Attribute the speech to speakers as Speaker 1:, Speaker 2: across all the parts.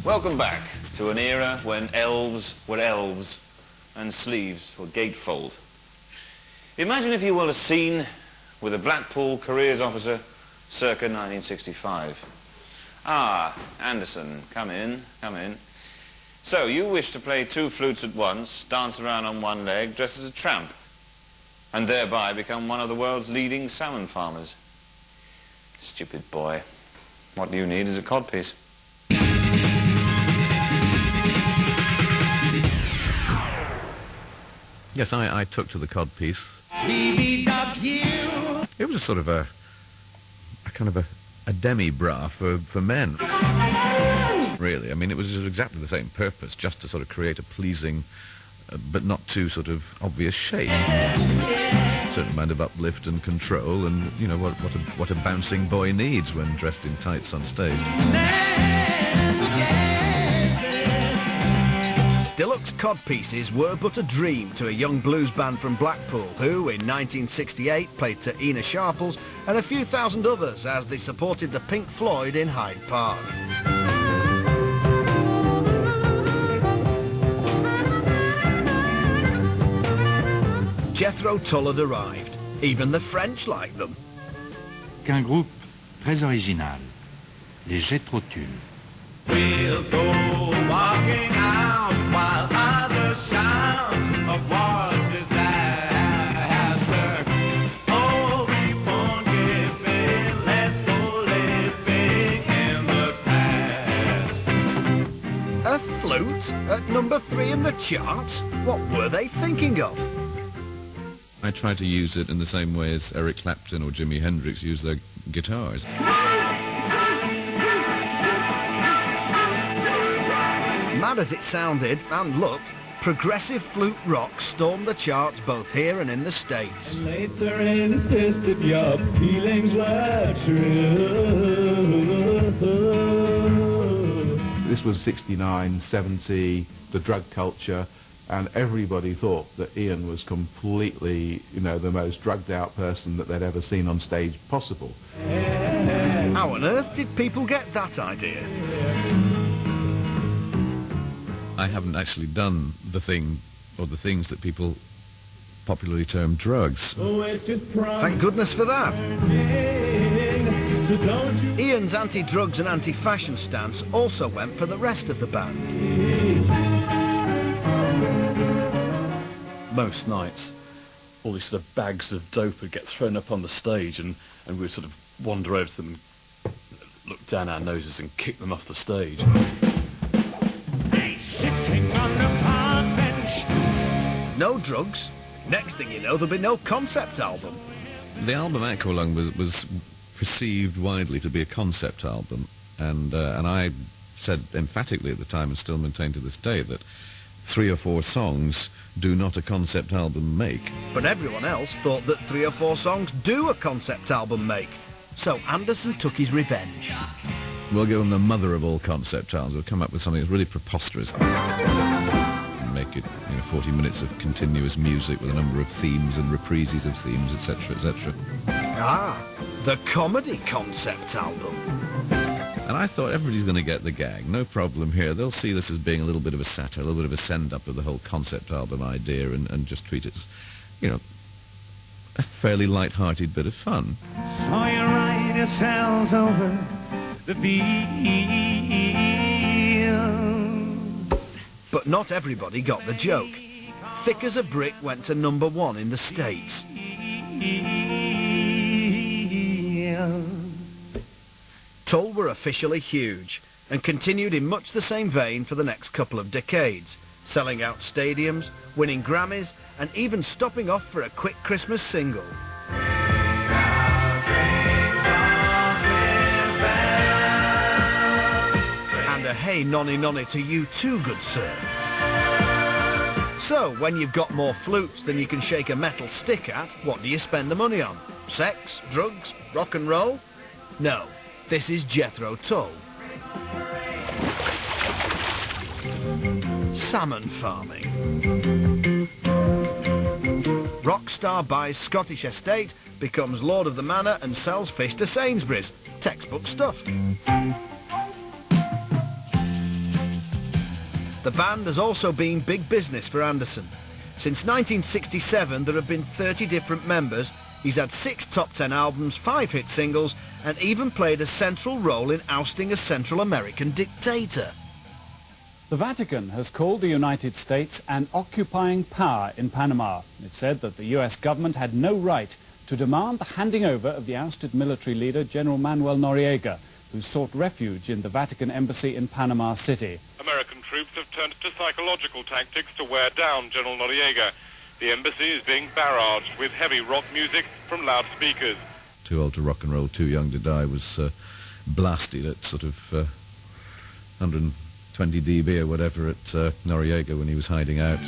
Speaker 1: Welcome back to an era when elves were elves and sleeves were gatefold. Imagine, if you will, a scene with a Blackpool careers officer circa 1965. Ah, Anderson, come in, come in. So, you wish to play two flutes at once, dance around on one leg, dress as a tramp, and thereby become one of the world's leading salmon farmers. Stupid boy. What you need is a codpiece.
Speaker 2: Yes, I took to the codpiece. It was a sort of a kind of a demi-bra for men, really. I mean, it was exactly the same purpose, just to sort of create a pleasing, but not too sort of obvious shape. A certain amount of uplift and control, and you know what a bouncing boy needs when dressed in tights on stage.
Speaker 3: Deluxe codpieces were but a dream to a young blues band from Blackpool who, in 1968, played to Ina Sharples and a few thousand others as they supported the Pink Floyd in Hyde Park. Jethro Tull had arrived. Even the French liked them.
Speaker 4: Qu'un groupe très original, les Jethro Tull.
Speaker 5: We'll go walking out while others shout of war's disaster. Oh, we won't give in, let's go living in the past.
Speaker 3: A flute at number 3 in the charts? What were they thinking of?
Speaker 2: I tried to use it in the same way as Eric Clapton or Jimi Hendrix used their guitars.
Speaker 3: Mad as it sounded and looked, progressive flute rock stormed the charts both here and in the States.
Speaker 5: And later insisted your feelings were true.
Speaker 6: This was 69, 70, the drug culture, and everybody thought that Ian was completely, you know, the most drugged out person that they'd ever seen on stage possible.
Speaker 3: How on earth did people get that idea?
Speaker 2: I haven't actually done the thing, or the things that people popularly term drugs.
Speaker 3: Thank goodness for that. Ian's anti-drugs and anti-fashion stance also went for the rest of the band.
Speaker 7: Most nights, all these sort of bags of dope would get thrown up on the stage, and we would sort of wander over to them and look down our noses and kick them off the stage.
Speaker 3: No drugs. Next thing you know, there'll be no concept album.
Speaker 2: The album Aqualung was perceived widely to be a concept album, and I said emphatically at the time, and still maintain to this day, that 3 or 4 songs do not a concept album make.
Speaker 3: But everyone else thought that 3 or 4 songs do a concept album make. So Anderson took his revenge.
Speaker 2: We'll go on the mother of all concept albums. We'll come up with something that's really preposterous. And make it, 40 minutes of continuous music with a number of themes and reprises of themes, etc., etc.
Speaker 3: Ah, the comedy concept album.
Speaker 2: And I thought everybody's going to get the gag. No problem here. They'll see this as being a little bit of a satire, a little bit of a send-up of the whole concept album idea, and just treat it as, a fairly light-hearted bit of fun.
Speaker 5: So you ride yourselves over the fields.
Speaker 3: But not everybody got the joke. Thick as a Brick went to number 1 in the States. Tull were officially huge and continued in much the same vein for the next couple of decades, selling out stadiums, winning Grammys, and even stopping off for a quick Christmas single. And a hey nonny nonny to you too, good sir. So, when you've got more flutes than you can shake a metal stick at, what do you spend the money on? Sex, drugs, rock and roll? No, this is Jethro Tull. Salmon farming. Rock star buys Scottish estate, becomes lord of the manor and sells fish to Sainsbury's. Textbook stuff. The band has also been big business for Anderson. Since 1967, there have been 30 different members. He's had 6 top 10 albums, 5 hit singles, and even played a central role in ousting a Central American dictator.
Speaker 8: The Vatican has called the United States an occupying power in Panama. It said that the US government had no right to demand the handing over of the ousted military leader, General Manuel Noriega, who sought refuge in the Vatican embassy in Panama City.
Speaker 9: American troops have turned to psychological tactics to wear down General Noriega. The embassy is being barraged with heavy rock music from loudspeakers.
Speaker 2: Too Old to Rock and Roll, Too Young to Die was blasted at sort of 120 dB or whatever at Noriega when he was hiding out.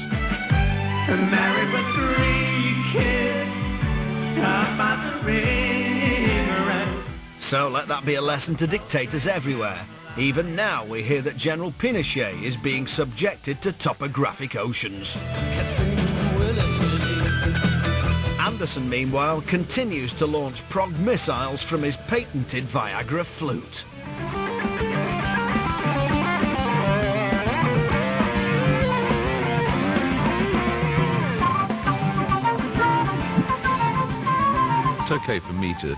Speaker 5: Married with 3 kids, taught by the river.
Speaker 3: So let that be a lesson to dictators everywhere. Even now we hear that General Pinochet is being subjected to topographic oceans. Anderson, meanwhile, continues to launch prog missiles from his patented Viagra flute.
Speaker 2: It's okay for me to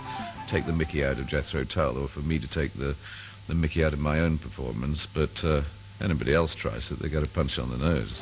Speaker 2: take the mickey out of Jethro Tull, or for me to take the mickey out of my own performance, but anybody else tries it, they get a punch on the nose.